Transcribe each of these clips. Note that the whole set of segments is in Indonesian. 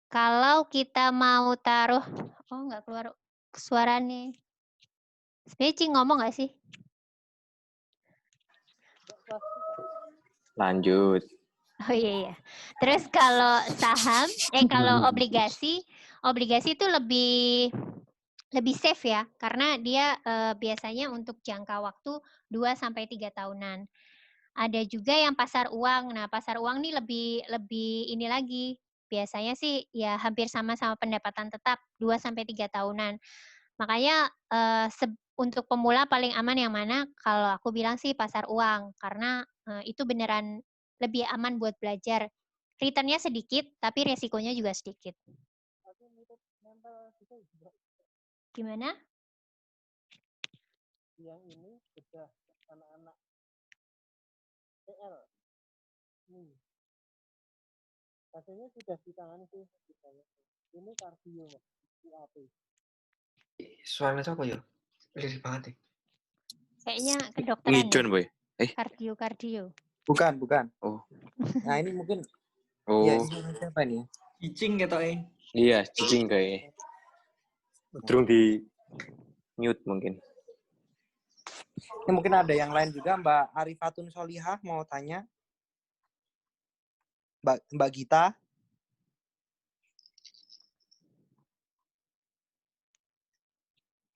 Kalau kita mau taruh, nggak keluar suara nih. Sebenarnya Cing ngomong nggak sih? Lanjut. Oh iya. Terus kalau saham, kalau obligasi itu lebih safe ya, karena dia biasanya untuk jangka waktu 2-3 tahunan. Ada juga yang pasar uang. Nah, pasar uang nih lebih ini lagi. Biasanya sih ya hampir sama-sama pendapatan tetap 2-3 tahunan. Makanya untuk pemula paling aman yang mana? Kalau aku bilang sih pasar uang, karena itu beneran lebih aman buat belajar. Returnnya sedikit, tapi resikonya juga sedikit. Gimana? Yang ini sudah anak-anak PL. Hasilnya sudah ditangani sih. Ini kardio, UAP. Suaranya siapa ya? Lirik banget ya. Kayaknya kedokteran Ngidon, ya? boy. Kardio. Bukan. Oh. Nah, ini mungkin Oh. ya ini siapa nih? Cicing ketoknya. Iya, cicing kayak. Terus di mute mungkin. Ini mungkin ada yang lain juga, Mbak Arifatun Solihah mau tanya. Mbak Gita.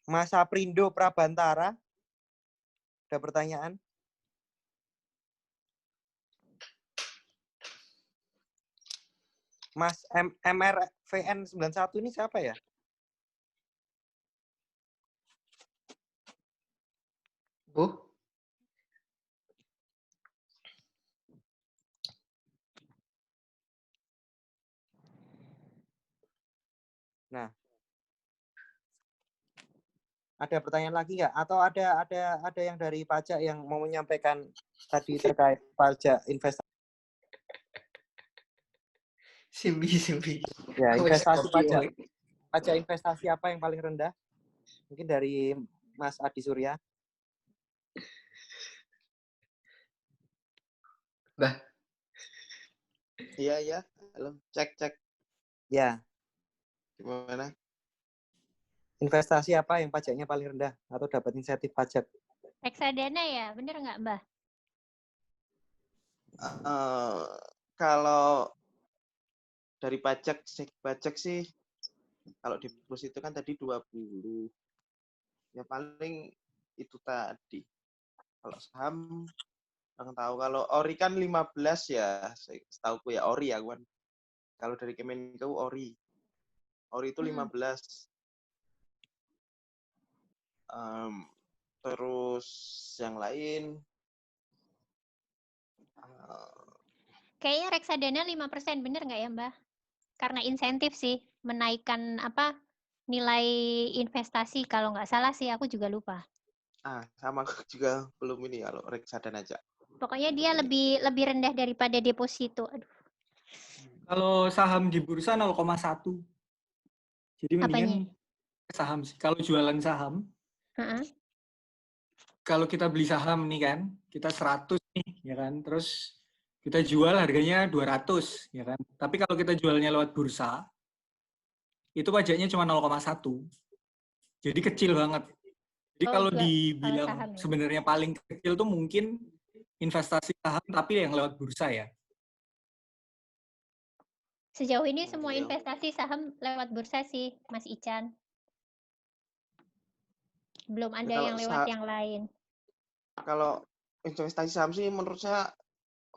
Mas Aprindo Prabantara. Ada pertanyaan? Mas MRVN 91 ini siapa ya? Oh, Nah. Ada pertanyaan lagi nggak? Atau ada yang dari pajak yang mau menyampaikan tadi terkait pajak investasi? Simbi. Ya, investasi pajak investasi apa yang paling rendah? Mungkin dari Mas Adi Surya. Bah. Iya. Halo, cek. Ya, Gimana? investasi apa yang pajaknya paling rendah atau dapat insentif pajak? Reksadana ya, bener nggak Mbak? Kalau dari pajak sih, kalau di deposito kan tadi 20. Ya paling itu tadi. Kalau saham, kurang tahu. Kalau ori kan 15 ya, setahuku ya ori ya kan. Kalau dari Kemenko ori itu 15. Terus yang lain Kayaknya reksadana 5%, bener nggak ya Mbak? Karena insentif sih, menaikkan nilai investasi. Kalau nggak salah sih, aku juga lupa. sama juga belum ini kalau reksadana aja. Pokoknya dia lebih rendah daripada deposito. Aduh. Kalau saham di bursa 0,1. Jadi mendingan saham sih. Kalau jualan saham, kalau kita beli saham nih kan, kita 100 nih, ya kan. Terus kita jual harganya 200, ya kan. Tapi kalau kita jualnya lewat bursa, itu pajaknya cuma 0,1. Jadi kecil banget. Jadi kalau dibilang sebenarnya paling kecil tuh mungkin investasi saham tapi yang lewat bursa ya. Sejauh ini semua investasi saham lewat bursa sih, Mas Ican. Belum ada yang lewat yang lain. Kalau investasi saham sih menurut saya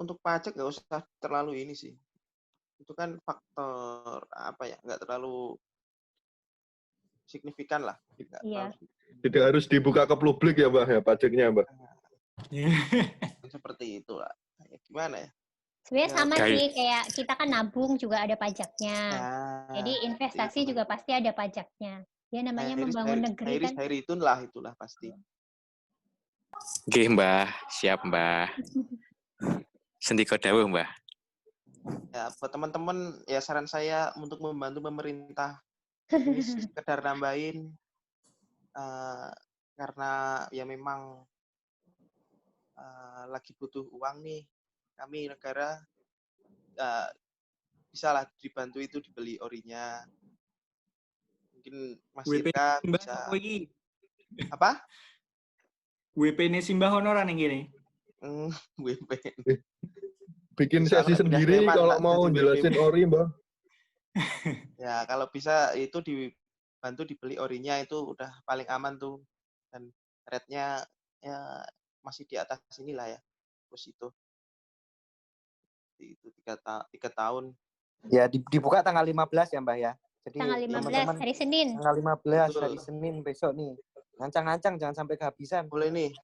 untuk pajak nggak usah terlalu ini sih. Itu kan faktor nggak terlalu signifikan lah. Iya. Tidak harus dibuka ke publik ya Mbak, ya pajaknya Mbak. Seperti itu lah. Gimana ya? Sebenarnya sama sih, kayak kita kan nabung juga ada pajaknya. Jadi investasi juga pasti ada pajaknya. Ya namanya membangun negeri kan. Itulah pasti. Oke Mbah, siap Mbah. Sendiko dawuh Mbah. Ya, buat teman-teman ya saran saya untuk membantu pemerintah ini sekedar nambahin karena ya memang lagi butuh uang nih. Kami negara bisa lah dibantu itu dibeli orinya. Mungkin Mas WP Irka Simbah bisa sopo iki? apa? WP-ne Simbah honoran yang gini. WP. Bikin Bisa sesi kalau pindah sendiri Sleman, kalau tak mau jadi WP. jelasin ori, Mbak. Ya, kalau bisa itu dibantu dibeli orinya itu udah paling aman tuh. Dan rate-nya ya masih di atas inilah ya. Terus itu 3 tahun. Ya, dibuka tanggal 15 ya, Mbak ya. Jadi Tanggal 15 teman-teman hari Senin. tanggal 15 Betul. hari Senin besok nih. Ngancang-ngancang jangan sampai kehabisan. Boleh nih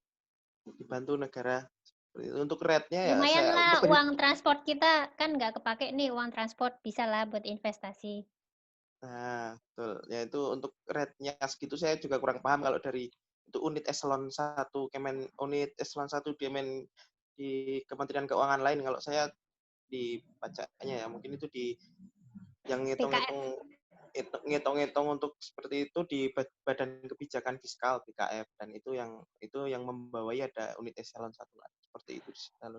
dibantu negara. Untuk rate-nya ya Lumayan saya lah untuk uang transport kita kan nggak kepake nih, uang transport bisa lah buat investasi. Nah, betul. Ya itu untuk rate-nya segitu saya juga kurang paham kalau dari itu unit eselon 1 unit eselon 1 di Kementerian Keuangan lain, kalau saya di pajaknya ya mungkin itu di yang ngitung-ngitung untuk seperti itu di Badan Kebijakan Fiskal BKF, dan itu yang membawai ada unit eselon 1 seperti itu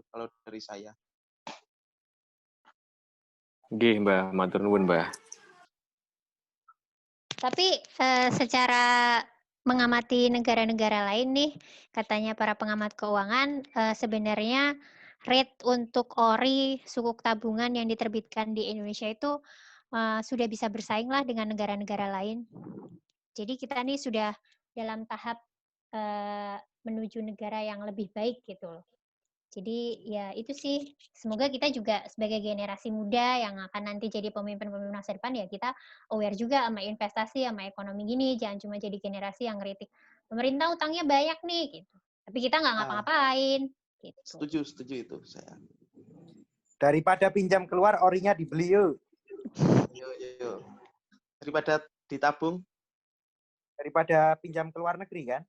kalau dari saya. Nggih, Mbah, matur nuwun, Mbah. Tapi secara mengamati negara-negara lain nih, katanya para pengamat keuangan, sebenarnya rate untuk ori sukuk tabungan yang diterbitkan di Indonesia itu sudah bisa bersaing lah dengan negara-negara lain. Jadi kita nih sudah dalam tahap menuju negara yang lebih baik gitu loh. Jadi ya itu sih, semoga kita juga sebagai generasi muda yang akan nanti jadi pemimpin-pemimpin masa depan ya kita aware juga sama investasi, sama ekonomi gini, jangan cuma jadi generasi yang ngeritik pemerintah utangnya banyak nih gitu. Tapi kita nggak ngapa-ngapain gitu. Setuju itu saya. Daripada pinjam keluar orinya dibeli yuk. Yuk. Daripada ditabung, Daripada pinjam ke luar negeri kan?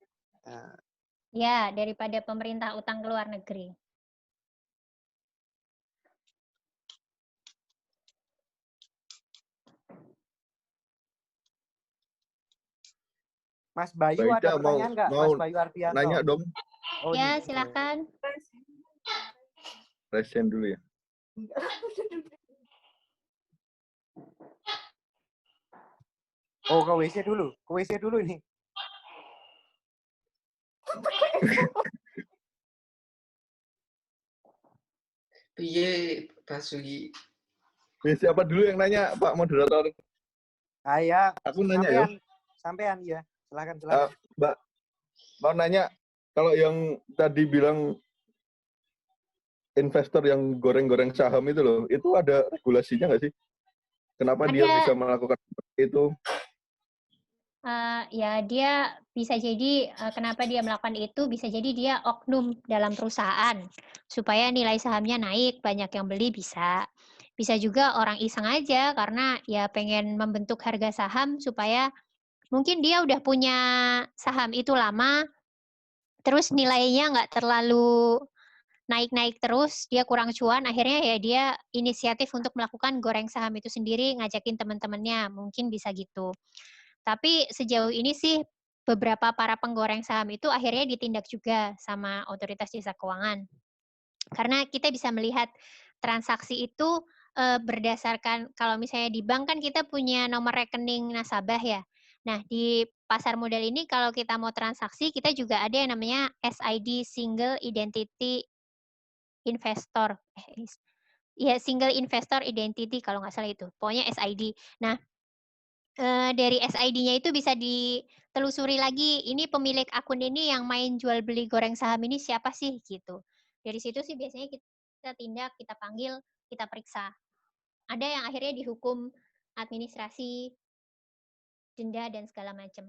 Ya, daripada pemerintah utang ke luar negeri. Mas Bayu Mbak Ida ada pertanyaan nggak? mau Mas Bayu Arpianto. nanya dong. Oh, ya, ini. silakan. Resen dulu ya. Oh, ke WC dulu. Ke WC dulu ini. Piye Pak Sugi? Siapa dulu yang nanya, Pak Moderator? Ya. Aku nanya ya. Sampean ya. Silakan. Mbak, mau nanya, kalau yang tadi bilang investor yang goreng-goreng saham itu loh, itu ada regulasinya nggak sih? Kenapa dia bisa melakukan itu? Ya dia bisa jadi kenapa dia melakukan itu, bisa jadi dia oknum dalam perusahaan supaya nilai sahamnya naik, banyak yang beli bisa. Bisa juga orang iseng aja karena ya pengen membentuk harga saham supaya mungkin dia udah punya saham itu lama, terus nilainya nggak terlalu naik-naik terus, dia kurang cuan, akhirnya ya dia inisiatif untuk melakukan goreng saham itu sendiri, ngajakin teman-temannya, mungkin bisa gitu. Tapi sejauh ini sih beberapa para penggoreng saham itu akhirnya ditindak juga sama otoritas jasa keuangan. Karena kita bisa melihat transaksi itu berdasarkan, kalau misalnya di bank kan kita punya nomor rekening nasabah ya. Nah, di pasar modal ini kalau kita mau transaksi, kita juga ada yang namanya SID, Single Identity Investor. Single Investor Identity kalau nggak salah itu. Pokoknya SID. Nah, dari SID-nya itu bisa ditelusuri lagi, ini pemilik akun ini yang main jual beli goreng saham ini siapa sih gitu. Dari situ sih biasanya kita tindak, kita panggil, kita periksa. Ada yang akhirnya dihukum administrasi, denda dan segala macam.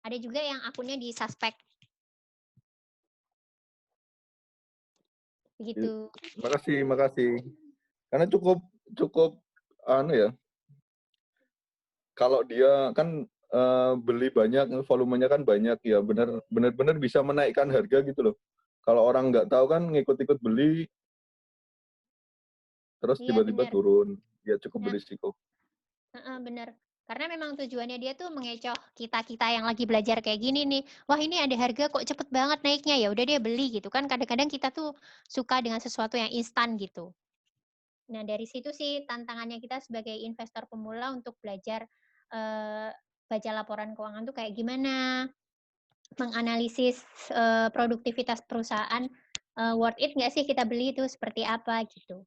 Ada juga yang akunnya disuspek. Begitu. Makasih. Karena cukup ya. Kalau dia kan beli banyak, volumenya kan banyak ya, benar-benar bisa menaikkan harga gitu loh. Kalau orang nggak tahu kan ngikut-ikut beli, terus tiba-tiba turun, ya cukup berisiko. Bener. Karena memang tujuannya dia tuh mengecoh kita yang lagi belajar kayak gini nih. Wah, ini ada harga kok cepet banget naiknya, ya udah dia beli gitu kan. Kadang-kadang kita tuh suka dengan sesuatu yang instan gitu. Nah, dari situ sih tantangannya kita sebagai investor pemula untuk belajar baca laporan keuangan tuh kayak gimana, menganalisis produktivitas perusahaan, worth it nggak sih kita beli itu seperti apa gitu.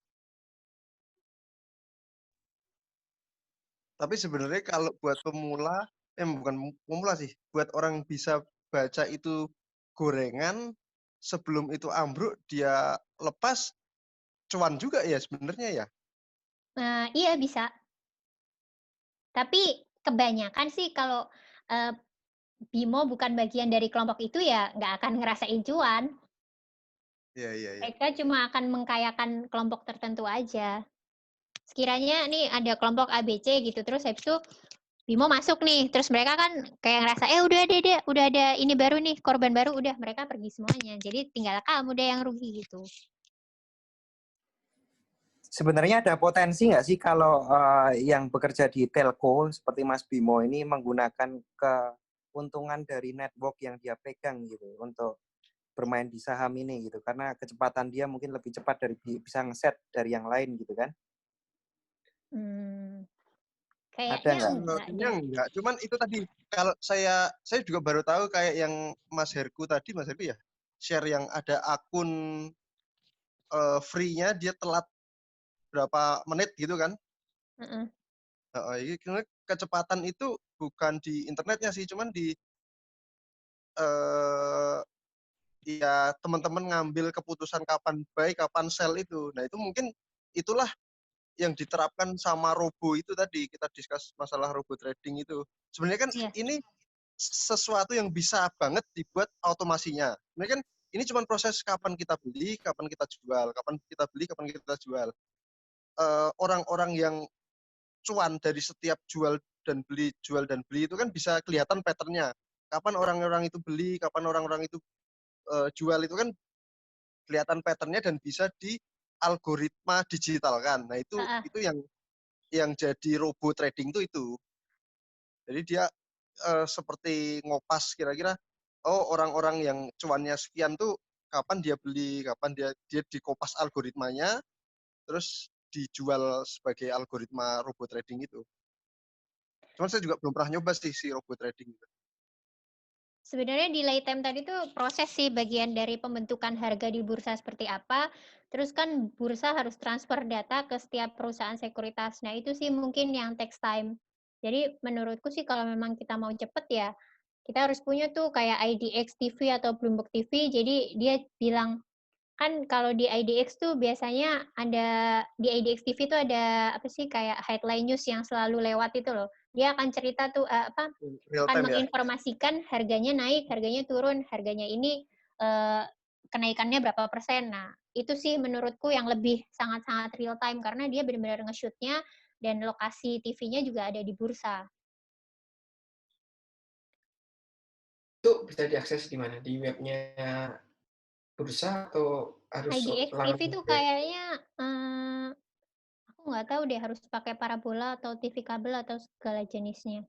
Tapi sebenarnya kalau buat pemula, bukan pemula sih, buat orang bisa baca itu gorengan, sebelum itu ambruk dia lepas, cuan juga ya sebenarnya ya. Iya bisa. Tapi kebanyakan sih kalau BIMO bukan bagian dari kelompok itu ya nggak akan ngerasain cuan. Iya. Mereka cuma akan mengkayakan kelompok tertentu aja. Sekiranya nih ada kelompok ABC gitu, terus habis itu BIMO masuk nih, terus mereka kan kayak ngerasa, udah ada ini baru nih, korban baru, udah mereka pergi semuanya. Jadi tinggal kamu deh yang rugi gitu. Sebenarnya ada potensi nggak sih kalau yang bekerja di telco seperti Mas Bimo ini menggunakan keuntungan dari network yang dia pegang gitu untuk bermain di saham ini gitu, karena kecepatan dia mungkin lebih cepat dari bisa ngeset dari yang lain gitu kan? Kayaknya Kayaknya enggak. Cuman itu tadi kalau saya juga baru tahu kayak yang Mas Herku tadi, Mas Herku ya, share yang ada akun free-nya dia telat berapa menit gitu kan? Kecepatan itu bukan di internetnya sih, cuman di ya teman-teman ngambil keputusan kapan buy, kapan sell itu. Nah itu mungkin itulah yang diterapkan sama robo itu tadi, kita discuss masalah robo trading itu. Sebenarnya kan ini sesuatu yang bisa banget dibuat automasinya. Sebenarnya kan ini cuma proses kapan kita beli, kapan kita jual, kapan kita beli, kapan kita jual. Orang-orang yang cuan dari setiap jual dan beli itu kan bisa kelihatan patternnya. Kapan orang-orang itu beli, kapan orang-orang itu jual itu kan kelihatan patternnya dan bisa di algoritma digital kan. Nah itu yang jadi robo trading itu. Jadi dia seperti ngopas kira-kira, oh orang-orang yang cuannya sekian tuh kapan dia beli, kapan dia dikopas algoritmanya, terus dijual sebagai algoritma robo trading itu. Cuman saya juga belum pernah nyoba sih si robo trading itu. Sebenarnya delay time tadi tuh proses sih bagian dari pembentukan harga di bursa seperti apa. Terus kan bursa harus transfer data ke setiap perusahaan sekuritas. Nah itu sih mungkin yang takes time. Jadi menurutku sih kalau memang kita mau cepet ya, kita harus punya tuh kayak IDX TV atau Bloomberg TV. Jadi dia bilang, kan kalau di IDX tuh biasanya ada, di IDX TV tuh ada apa sih kayak headline news yang selalu lewat itu loh. Dia akan cerita tuh akan menginformasikan harganya naik, harganya turun, harganya ini kenaikannya berapa persen. Nah, itu sih menurutku yang lebih sangat-sangat real time karena dia benar-benar nge-shoot-nya dan lokasi TV-nya juga ada di bursa. Itu bisa diakses di mana? Di webnya bursa atau harus IDX TV tuh kayaknya aku nggak tahu deh harus pakai parabola atau TV kabel atau segala jenisnya.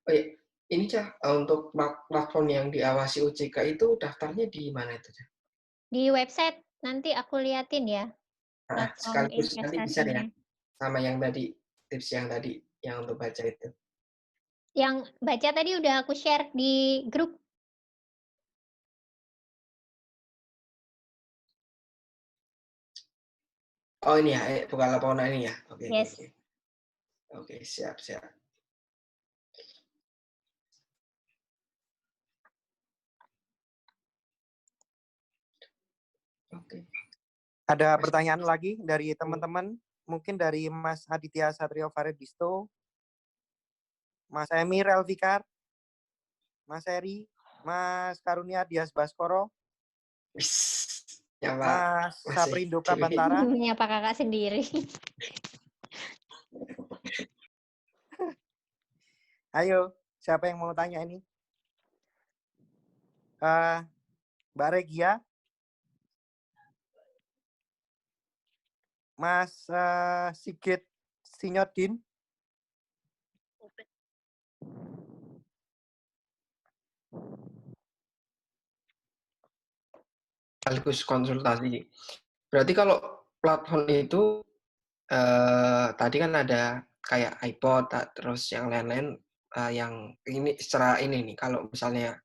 Oh iya, ini Cah, untuk platform yang diawasi OJK itu daftarnya di mana itu Cah? Di website, nanti aku liatin ya. Platform Sekaligus nanti bisa ya, investasinya. sama yang tadi, tips yang tadi, yang untuk baca itu. Yang baca tadi udah aku share di grup. Oh ini ya, bukan laporan ini ya? Oke, Yes. Oke, siap. Oke. Ada pertanyaan lagi dari teman-teman? Mungkin dari Mas Aditya Satrio Faredisto, Mas Emir Elvikar, Mas Eri, Mas Karunia Dias Baskoro, Mas Saprindo Prabantara. Nyapa kakak sendiri. Ayo, siapa yang mau tanya ini? Mbak Regia, Mas Sigit Sinyodin. Sekaligus konsultasi. Berarti kalau platform itu tadi kan ada kayak iPod, terus yang lain-lain, yang ini secara ini nih, kalau misalnya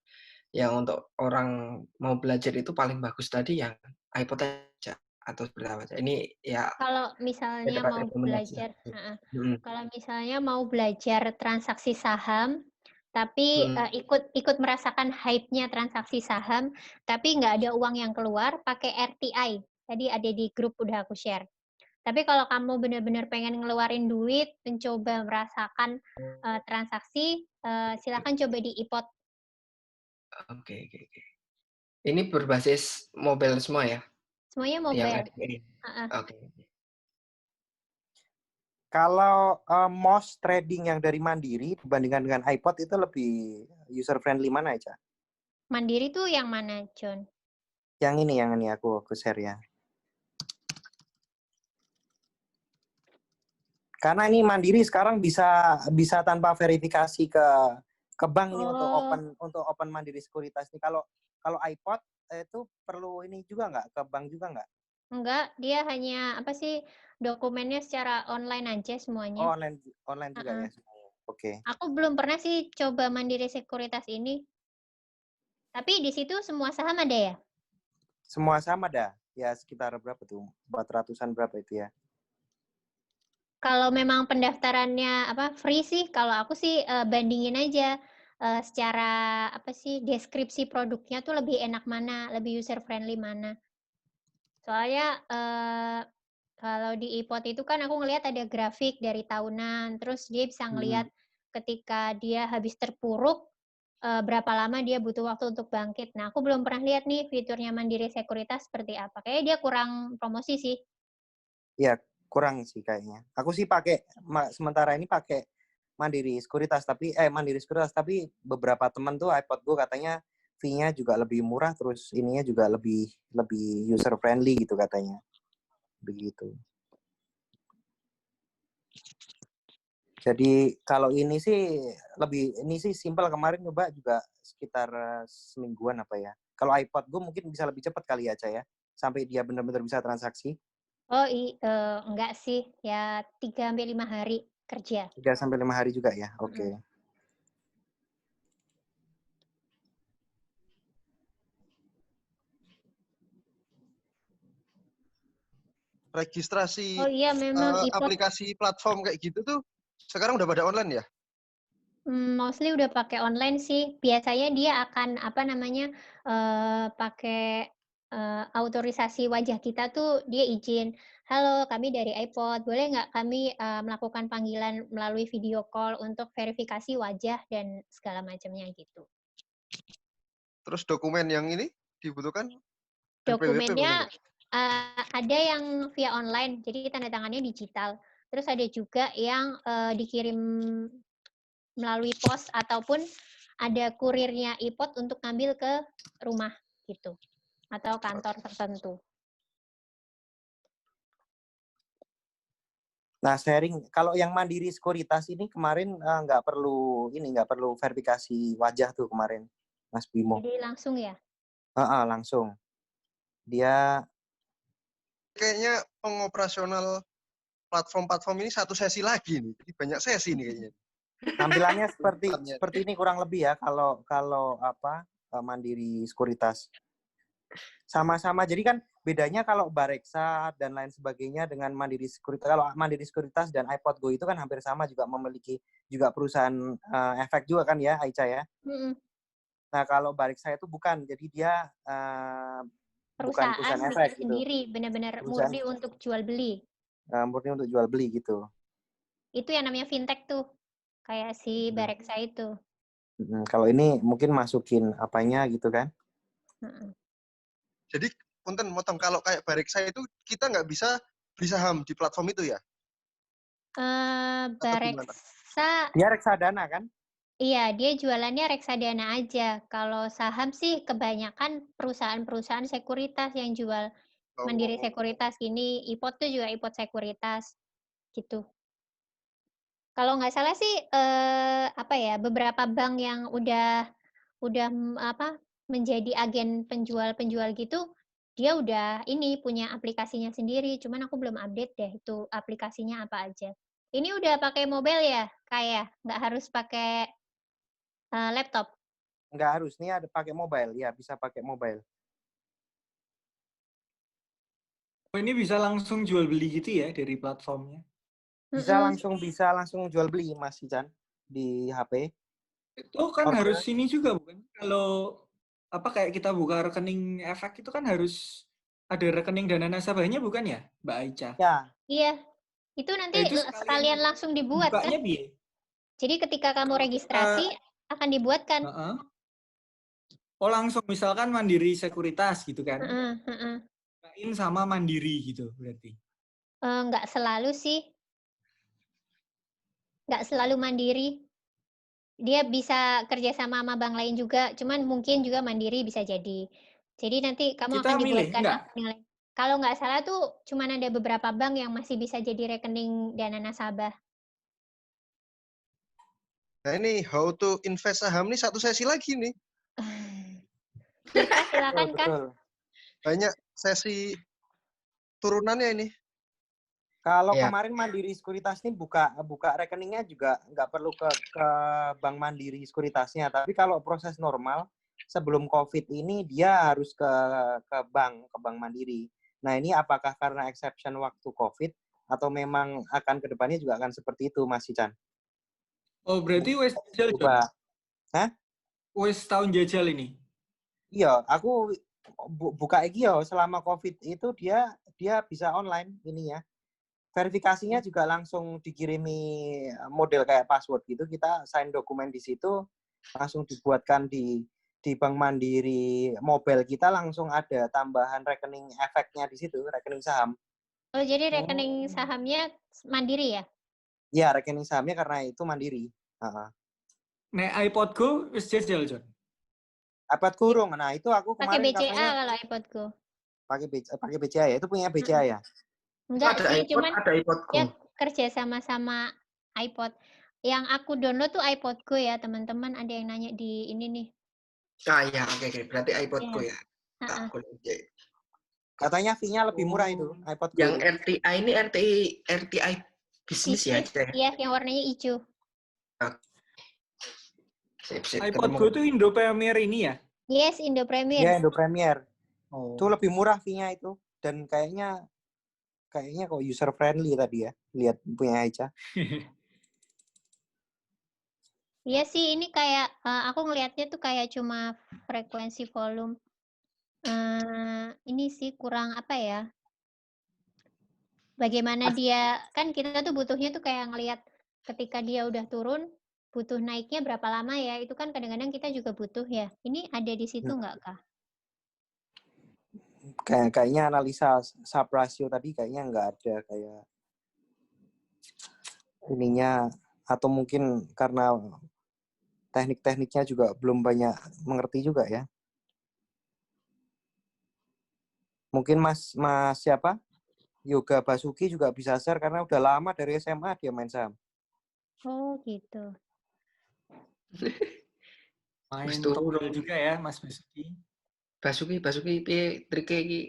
yang untuk orang mau belajar itu paling bagus tadi yang iPod aja atau seperti apa aja? Ini ya Kalau misalnya dapat mau rekomendasi. belajar, Mhm, kalau misalnya mau belajar transaksi saham, tapi mhm. ikut merasakan hype-nya transaksi saham, tapi nggak ada uang yang keluar, pakai RTI. Tadi ada di grup udah aku share. Tapi kalau kamu benar-benar pengen ngeluarin duit, mencoba merasakan transaksi, silakan coba di iPod. Oke oke oke. Ini berbasis mobile semua ya? Semuanya Yang mobile. RTI? Heeh. Oke. Kalau MOS trading yang dari Mandiri dibandingkan dengan iPod itu lebih user friendly mana aja? Mandiri tuh yang mana, John? Yang ini aku share ya. Karena ini Mandiri sekarang bisa tanpa verifikasi ke bank nih Oh, untuk open Mandiri Sekuritas nih. Kalau iPod itu perlu ini juga nggak ke bank juga nggak? enggak, dia hanya apa sih dokumennya secara online aja Oh semuanya. online juga Heeh. ya semuanya. Oke. Aku belum pernah sih coba Mandiri Sekuritas ini. Tapi di situ semua saham ada ya? Semua sama dah. Ya sekitar berapa tuh? 400-an berapa itu ya? Kalau memang pendaftarannya apa free sih, kalau aku sih bandingin aja secara apa sih deskripsi produknya tuh lebih enak mana, lebih user friendly mana. Soalnya kalau di iPod itu kan aku ngelihat ada grafik dari tahunan, terus dia bisa ngelihat ketika dia habis terpuruk berapa lama dia butuh waktu untuk bangkit. Nah, aku belum pernah lihat nih fiturnya Mandiri Sekuritas seperti apa. Kayaknya dia kurang promosi sih. Ya kurang sih kayaknya. Aku sih pakai sementara ini pakai Mandiri Sekuritas tapi beberapa teman tuh iPod gue katanya fee-nya juga lebih murah terus ininya juga lebih lebih user friendly gitu katanya. Begitu. Jadi kalau ini sih simpel kemarin nyoba juga sekitar semingguan apa ya. Kalau iPod gue mungkin bisa lebih cepat kali ya, Ca ya. Sampai dia benar-benar bisa transaksi. Oh, enggak sih, ya 3 sampai 5 hari kerja. 3 sampai 5 hari juga ya. Oke. Mm-mm. Registrasi Oh iya, memang iPod aplikasi platform kayak gitu tuh sekarang udah pada online ya? mostly udah pakai online sih. Biasanya dia akan apa namanya pakai autorisasi wajah kita tuh dia izin, halo kami dari iPod, boleh nggak kami melakukan panggilan melalui video call untuk verifikasi wajah dan segala macamnya gitu. Terus dokumen yang ini dibutuhkan NPWP boleh Dokumennya nggak? ada yang via online, jadi tanda tangannya digital. Terus ada juga yang dikirim melalui pos ataupun ada kurirnya iPod untuk ngambil ke rumah gitu atau kantor tertentu. Nah, sharing kalau yang Mandiri Sekuritas ini kemarin nggak perlu verifikasi wajah tuh kemarin, Mas Bimo. Jadi langsung ya. Langsung. Dia Kayaknya pengoperasional platform-platform ini satu sesi lagi nih. Jadi banyak sesi nih kayaknya. tampilannya seperti Tuntutannya. ini kurang lebih ya kalau Mandiri Sekuritas. Sama-sama. Jadi kan bedanya kalau Bareksa dan lain sebagainya dengan Mandiri Sekuritas. Kalau Mandiri Sekuritas dan iPod Go itu kan hampir sama juga memiliki juga perusahaan efek juga kan ya, Aicha ya. Mm-mm. Nah, kalau Bareksa itu bukan. Jadi dia bukan Perusahaan perusahaan bikin efek gitu. sendiri, benar-benar Perusahaan murni untuk jual beli. murni untuk jual beli gitu. Itu yang namanya fintech tuh, kayak si Bareksa itu. Kalau ini mungkin masukin apanya gitu kan. Mm-mm. Jadi punten motong kalau kayak Bareksa itu kita nggak bisa beli saham di platform itu ya? Atau gimana? Bareksa, Dia reksadana kan? iya dia jualannya reksadana aja. Kalau saham sih kebanyakan perusahaan-perusahaan sekuritas yang jual. Mandiri Oh, Sekuritas gini, iPod tuh juga iPod Sekuritas gitu. Kalau nggak salah sih apa ya, beberapa bank yang udah apa, menjadi agen penjual-penjual gitu, dia udah ini punya aplikasinya sendiri, cuman aku belum update deh itu aplikasinya apa aja. Ini udah pakai mobile ya, kayak nggak harus pakai laptop. Nggak harus, nih ada pakai mobile, ya bisa pakai mobile. Oh, ini bisa langsung jual beli gitu ya dari platformnya? Bisa langsung jual beli Mas Ican di HP. Itu kan Order. harus ini juga bukan? Kalau apa kayak kita buka rekening efek itu kan harus ada rekening dana nasabahnya bukan ya, Mbak Aica? Ya, Iya, itu nanti Nah, itu sekalian langsung dibuat kan. bukanya piye? Jadi ketika kamu registrasi akan dibuatkan. Heeh. Oh, langsung misalkan Mandiri Sekuritas gitu kan? Bukain sama Mandiri gitu berarti. Nggak selalu sih. Nggak selalu Mandiri. Dia bisa kerja sama bank lain juga, cuman mungkin juga Mandiri bisa jadi. Jadi nanti kamu Kita akan milih, dibuatkan nggak? rekening lain. Kalau nggak salah tuh cuman ada beberapa bank yang masih bisa jadi rekening dana nasabah. Nah ini how to invest saham nih satu sesi lagi nih. Bisa silakan Kak. betul. Banyak sesi turunannya ini. Kalau Ya. kemarin Mandiri Sekuritas ini buka rekeningnya juga nggak perlu ke Bank Mandiri Sekuritasnya, tapi kalau proses normal sebelum COVID ini dia harus ke bank Mandiri. Nah ini apakah karena exception waktu COVID atau memang akan kedepannya juga akan seperti itu, Mas Ican? Oh, berarti wes jajal. Coba. Hah? Wes tahun jajal ini. Iya, aku buka iki yo selama COVID itu dia bisa online ininya. Verifikasinya juga langsung dikirimi model kayak password gitu, kita sign dokumen di situ, langsung dibuatkan di Bank Mandiri mobile kita langsung ada tambahan rekening efeknya di situ, rekening saham. Oh, jadi rekening sahamnya Mandiri ya? Iya, rekening sahamnya karena itu Mandiri. Nek iPod Go wes jajal, John. iPod kurung, nah itu aku Pakai kemarin BCA katanya kalau iPodku. pakai BCA ya, itu punya BCA ya? Enggak Ada sih, iPod, cuman ada iPodku. ya kerja sama iPod. Yang aku download tuh iPodku ya, teman-teman. Ada yang nanya di ini nih. Ah ya, oke. Berarti iPodku ya. Ha-ha. Tak boleh. Katanya fee-nya lebih murah itu, iPod Go. Yang itu. RTI ini RTI bisnis ya, Cek? Iya, yang warnanya hijau. Sip, iPod ketemu. Go itu Indo Premier ini ya? Yes, Indo Premier. Iya, Indo Premier. Oh. Itu lebih murah fee-nya itu, dan kayaknya kok user friendly tadi ya, lihat punya Aicha. Iya sih, ini kayak aku ngelihatnya tuh kayak cuma frekuensi volume. Ini sih kurang apa ya? Bagaimana dia, kan kita tuh butuhnya tuh kayak ngelihat ketika dia udah turun, butuh naiknya berapa lama ya? Itu kan kadang-kadang kita juga butuh ya. Ini ada di situ nggak, Kak? Kayaknya analisa sub ratio tadi kayaknya nggak ada kayak ininya, atau mungkin karena teknik-tekniknya juga belum banyak mengerti juga ya. Mungkin Mas siapa? Yoga Basuki juga bisa share karena udah lama dari SMA dia main saham. Oh, gitu. Main Mas turun. togel juga ya, Mas Basuki. Basuki piye trike iki?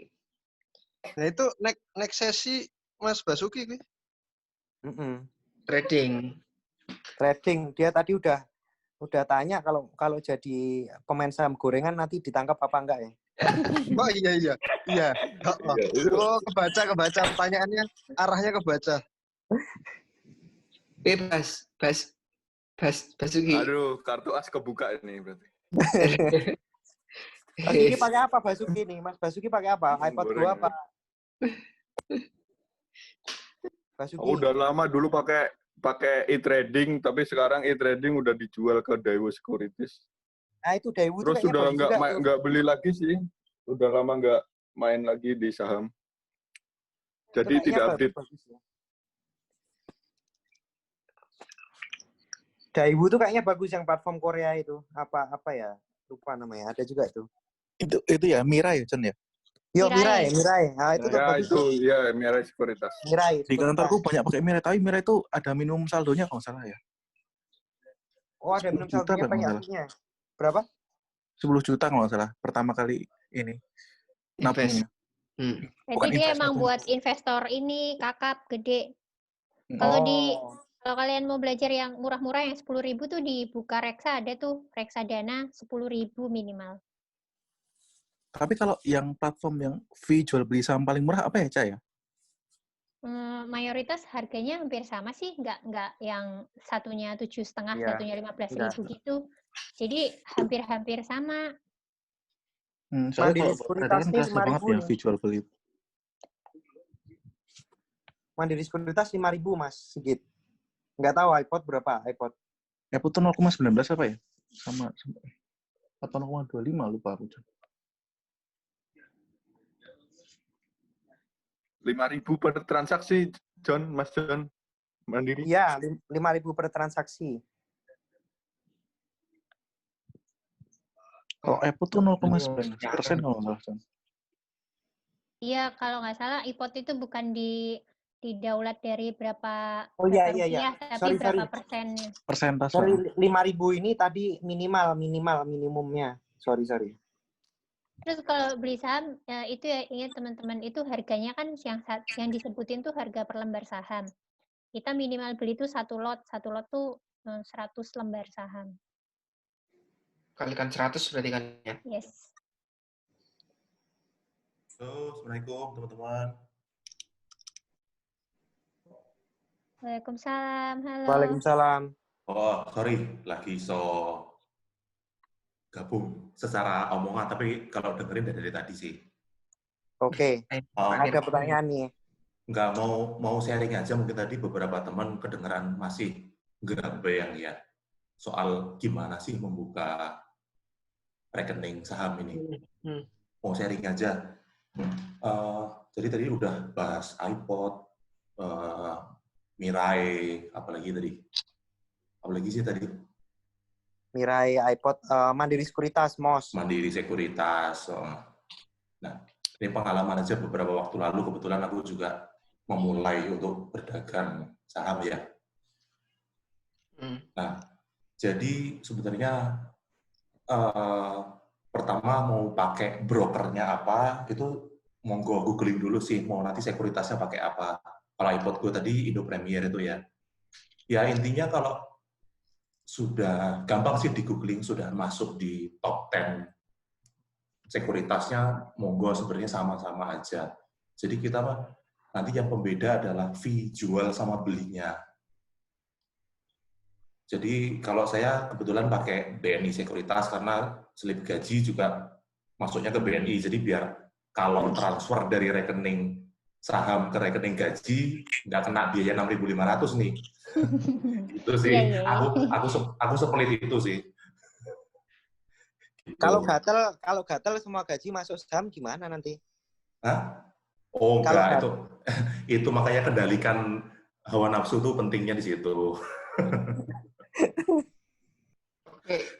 Nah itu next sesi Mas Basuki nih. Trading. Dia tadi udah tanya kalau jadi pemain saham gorengan nanti ditangkap apa enggak ya? Oh iya. Oh kebaca pertanyaannya, arahnya kebaca. Bebas, Basuki. Aduh, kartu as kebuka ini berarti. Basuki pakai apa Basuki nih? Mas Basuki pakai apa? iPod Go apa? Basuki. Aku udah lama dulu pakai e-trading, tapi sekarang e-trading udah dijual ke Daewoo Securities. Nah itu Daewoo Terus tuh udah kayaknya nggak beli lagi sih. Udah lama nggak main lagi di saham. Jadi tidak update. Ya. Daewoo tuh kayaknya bagus yang platform Korea itu. Apa ya? Lupa namanya. Ada juga itu. Itu ya Mirai ya, John ya? Yo Mirai. Nah, itu tuh Ya bagus. itu ya Mirai Sekuritas. Mirai. Di kantorku banyak pakai Mirai, tapi Mirai itu ada minimum saldonya kalau nggak salah ya. Oh, ada minimum saldonya banyaknya. Berapa? 10 juta kalau nggak salah. Pertama kali ini. Invest. Jadi dia emang buat investor ini kakap gede. Kalau kalian mau belajar yang murah-murah yang 10.000 tuh di Bukareksa ada tuh reksadana 10.000 minimal. Tapi kalau yang platform yang fee jual beli saham paling murah apa ya, Ca ya? Mayoritas harganya hampir sama sih, nggak yang satunya 7,5, Iya. satunya 15.000 gitu. Jadi hampir-hampir sama. Soalnya Mandiri kalau Sekuritas kan nih kerasa banget 5.000 ya nih. fee jual beli. Mandiri Sekuritas 5.000 Mas Sigit. Nggak tahu iPod berapa iPod. iPod tuh 0,19 apa ya? Sama atau 0,25 lupa aku. 5.000 per transaksi, Mas John. Mandiri. Iya, 5.000 per transaksi. Kalau iPod tuh 0,19% kalau nggak salah. Iya, kalau nggak salah iPod itu bukan didaulat dari berapa Oh iya. tapi berapa persennya. Persentase. Sorry, 5.000 ini tadi minimumnya. Sorry. Terus kalau beli saham itu ya ingat teman-teman, itu harganya kan yang disebutin tuh harga per lembar saham. Kita minimal beli tuh satu lot tuh 100 lembar saham. Kalikan 100 berarti kan ya? Yes. Assalamualaikum teman-teman. Waalaikumsalam. Halo. Waalaikumsalam. Oh, sorry, lagi gabung secara omongan, tapi kalau dengerin dari tadi sih. Oke. Ada pertanyaan nih. Nggak mau sharing aja, mungkin tadi beberapa teman kedengeran masih nggak bayang ya soal gimana sih membuka rekening saham ini. Mau sharing aja. Jadi tadi udah bahas iPod, Mirai, apalagi sih tadi? Mirai, iPod, Mandiri Sekuritas, MOS. Mandiri Sekuritas. Nah, ini pengalaman aja beberapa waktu lalu, kebetulan aku juga memulai untuk berdagang saham ya. Nah, jadi sebenarnya pertama mau pakai brokernya apa, itu monggo googling dulu sih, mau nanti sekuritasnya pakai apa. Kalau iPod gue tadi Indo Premier itu ya. Ya intinya kalau sudah gampang sih di googling, sudah masuk di top 10 sekuritasnya, monggo sebenarnya sama-sama aja. Jadi kita nanti yang pembeda adalah fee jual sama belinya. Jadi kalau saya kebetulan pakai BNI Sekuritas karena slip gaji juga masuknya ke BNI. Jadi biar kalau transfer dari rekening saham ke rekening gaji nggak kena biaya 6.500 nih. Itu sih. Aku sepelit itu sih. Gitu. Kalau gatel semua gaji masuk saham gimana nanti? Hah? Oh enggak, itu makanya kendalikan hawa nafsu tuh pentingnya di situ.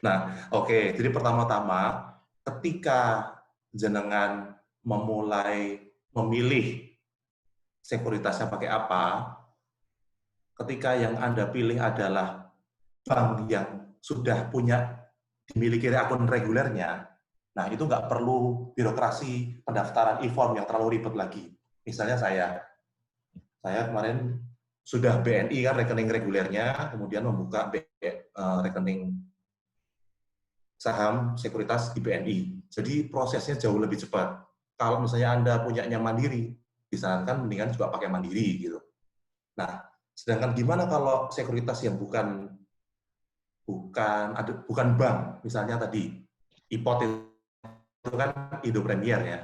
Nah, oke. Jadi pertama-tama, ketika jenengan memilih sekuritasnya pakai apa, ketika yang Anda pilih adalah bank yang sudah dimiliki akun regulernya, nah itu nggak perlu birokrasi pendaftaran e-form yang terlalu ribet lagi. Misalnya saya kemarin sudah BNI kan rekening regulernya, kemudian membuka rekening saham sekuritas di BNI. Jadi prosesnya jauh lebih cepat. Kalau misalnya Anda punyanya Mandiri, disarankan mendingan juga pakai Mandiri gitu. Nah, sedangkan gimana kalau sekuritas yang bukan bank, misalnya tadi iPod itu kan Indo Premier ya.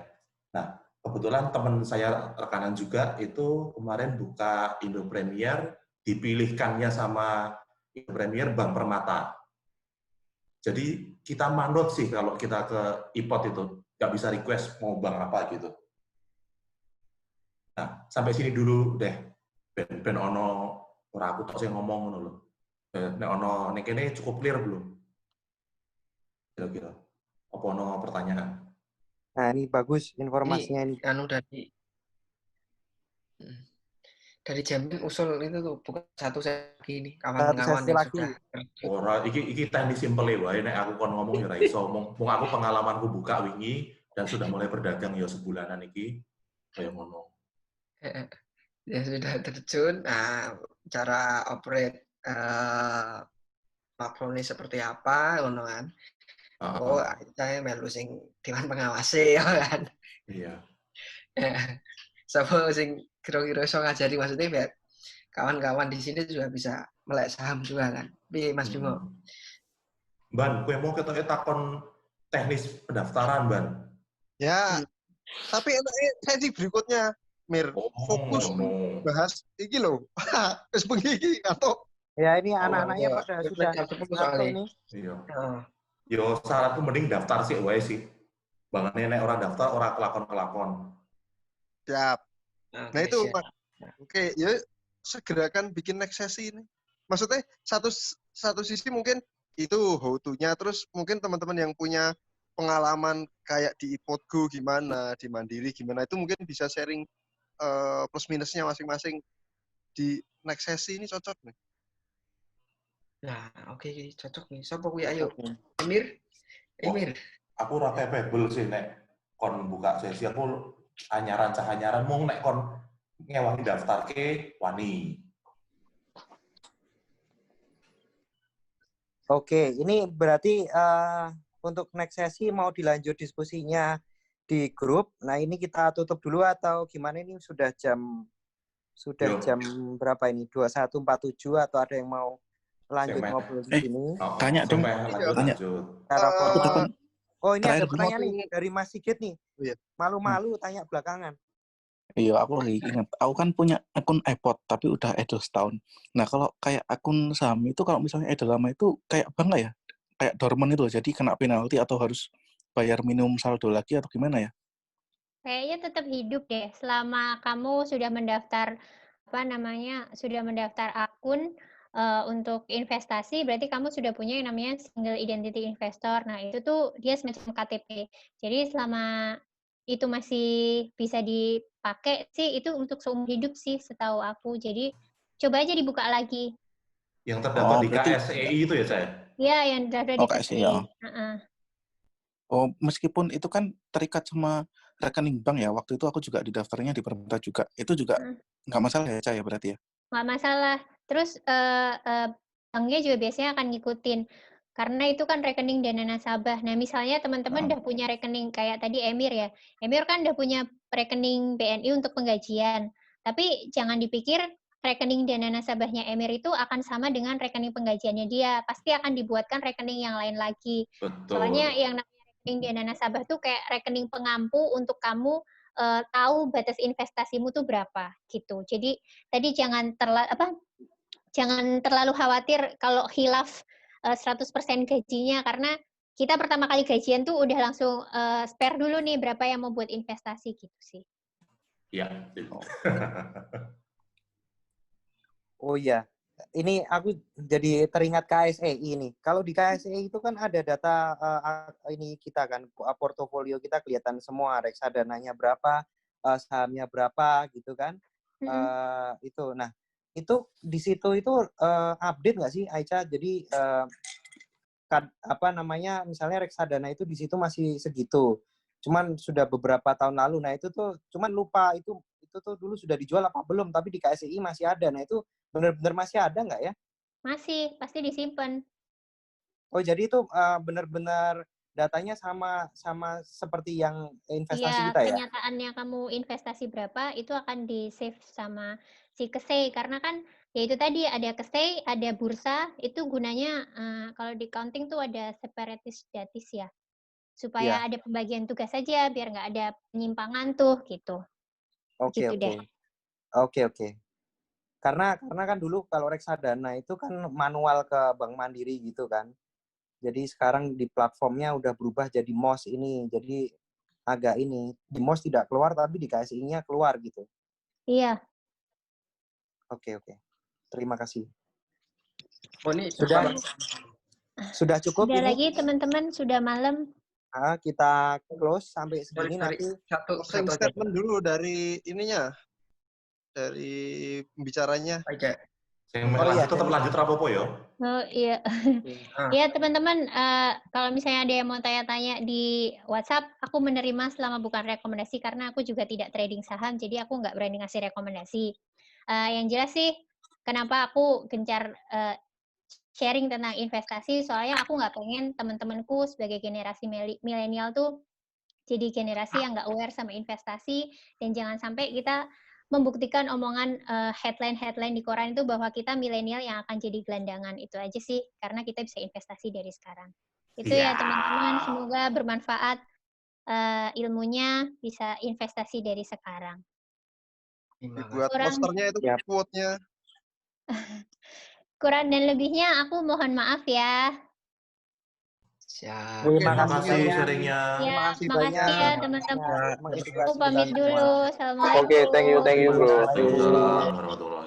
Nah, kebetulan teman saya rekanan juga itu kemarin buka Indo Premier, dipilihkannya sama Indo Premier Bank Permata. Jadi kita manut sih kalau kita ke iPod itu, nggak bisa request mau bank apa gitu. Nah, sampai sini dulu deh. Ben ono ora aku tok sing ngomong ngono lho. Nek ono nek kene cukup clear belum? Kira-kira. Apa ono pertanyaan? Nah, ini bagus informasinya ini. Dari Jamin usul itu tuh bukan satu lagi ini kawan-kawan yang lagi. sudah. Ora iki teknis simple wae nek aku kon ngomong ya ra iso. Mung aku pengalamanku buka wingi dan sudah mulai berdagang ya sebulanan iki. kayak ngono. Ya sudah terjun. Nah, cara operate platform ini seperti apa, ngono kan? Oh, saya melu sing dewan pengawase ya kan. Iya. Sama sing kira-kira iso ngajari, maksudnya biar kawan-kawan di sini juga bisa melek saham juga kan. Tapi Mas Bimo. Ban, gue mau kita takon teknis pendaftaran, Ban. Ya, tapi sesi berikutnya, Mir, fokus bahas iki loh. Wis bengi atau ya ini anak-anaknya pada sudah ngatur nih. Iya. Yo syaratku mending daftar sih wae sih. Bangane nek orang daftar orang kelakon-kelakon. Siap. Nah itu oke, ya segerakan bikin next sesi ini. Maksudnya satu sisi mungkin itu how to-nya, terus mungkin teman-teman yang punya pengalaman kayak di Ipodgo gimana, di Mandiri gimana, itu mungkin bisa sharing plus minusnya masing-masing di next sesi ini cocok nih. Nah, oke, cocok nih. Sopo kuwi ayo. Emir. Aku ora capable sih nek kon buka sesi, aku anyaran mung nek kon ngewangi daftar ke wani. Oke, ini berarti untuk next sesi mau dilanjut diskusinya di grup. Nah, ini kita tutup dulu atau gimana, ini sudah jam berapa ini? 21.47 atau ada yang mau lanjut ngobrol di sini? Tanya dong. Tanya. Oh, ini ada pertanyaan nih dari Mas Sigit nih. Malu-malu tanya belakangan. Iya, aku lagi ingat. Aku kan punya akun iPod, tapi udah idle setahun. Nah, kalau kayak akun saham itu, kalau misalnya idle lama itu kayak apa nggak ya? Kayak dormant itu, jadi kena penalti atau harus bayar minimum saldo lagi atau gimana ya? Kayaknya tetap hidup deh. Selama kamu sudah mendaftar sudah mendaftar akun untuk investasi, berarti kamu sudah punya yang namanya single identity investor. Nah, itu tuh dia semacam KTP. Jadi selama itu masih bisa dipakai sih, itu untuk seumur hidup sih setahu aku. Jadi coba aja dibuka lagi. Yang terdaftar di KSEI itu ya, saya? Iya, yang terdaftar di KSEI. Oh, meskipun itu kan terikat sama rekening bank ya. Waktu itu aku juga didaftarnya di Permata juga. Itu juga nggak masalah ya, Cah, ya berarti ya? Nggak masalah. Terus banknya juga biasanya akan ngikutin. Karena itu kan rekening dana nasabah. Nah, misalnya teman-teman udah punya rekening kayak tadi Emir ya. Emir kan udah punya rekening BNI untuk penggajian. Tapi jangan dipikir rekening dana nasabahnya Emir itu akan sama dengan rekening penggajiannya dia. Pasti akan dibuatkan rekening yang lain lagi. Betul. Soalnya yang namanya rekening dana nasabah tuh kayak rekening pengampu untuk kamu tahu batas investasimu tuh berapa gitu. Jadi tadi jangan terlalu khawatir kalau khilaf 100% gajinya, karena kita pertama kali gajian tuh udah langsung spare dulu nih berapa yang mau buat investasi gitu sih. Iya. Oh iya, ini aku jadi teringat KSEI nih. Kalau di KSEI itu kan ada data ini kita kan, portofolio kita kelihatan semua, reksadananya berapa, sahamnya berapa gitu kan. Itu. Nah, itu di situ itu update nggak sih, Aicha? Jadi misalnya reksadana itu di situ masih segitu. Cuman sudah beberapa tahun lalu. Nah, itu tuh cuman lupa itu tuh dulu sudah dijual apa belum, tapi di KSEI masih ada. Nah, itu benar-benar masih ada nggak ya? Masih, pasti disimpan. Oh, jadi itu benar-benar datanya sama seperti yang investasi kita ya? Kenyataannya kamu investasi berapa, itu akan di-save sama si KSEI. Karena kan, ya itu tadi, ada KSEI, ada bursa, itu gunanya, kalau di accounting tuh ada separatis datis ya. Supaya ada pembagian tugas saja, biar nggak ada penyimpangan tuh, gitu. Oke. Deh. Oke. Karena kan dulu kalau reksadana itu kan manual ke Bank Mandiri gitu kan. Jadi sekarang di platformnya udah berubah jadi MOS ini. Jadi agak ini, di MOS tidak keluar tapi di KSI-nya keluar gitu. Iya. Oke. Terima kasih. Oh, ini sudah cukup Sudah ini? lagi teman-teman, sudah malam. Kita close sampai segini nanti. Satu statement dulu dari ininya. Dari pembicaranya. Tetap lanjut rapopo ya. Oh iya. Ya teman-teman, kalau misalnya ada yang mau tanya-tanya di WhatsApp, aku menerima selama bukan rekomendasi karena aku juga tidak trading saham, jadi aku nggak berani ngasih rekomendasi. Yang jelas sih, kenapa aku gencar sharing tentang investasi, soalnya aku nggak pengen teman-temanku sebagai generasi milenial tuh jadi generasi yang nggak aware sama investasi, dan jangan sampai kita membuktikan omongan headline-headline di koran itu bahwa kita milenial yang akan jadi gelandangan. Itu aja sih, karena kita bisa investasi dari sekarang. Itu ya teman-teman, semoga bermanfaat ilmunya, bisa investasi dari sekarang. Buat posternya itu quote-nya. Kurang dan lebihnya aku mohon maaf ya. Siap. Terima kasih sharingnya. Ya, makasih ya teman-teman. Aku pamit dulu. Assalamualaikum. Oke, thank you bro. Waalaikumsalam warahmatullahi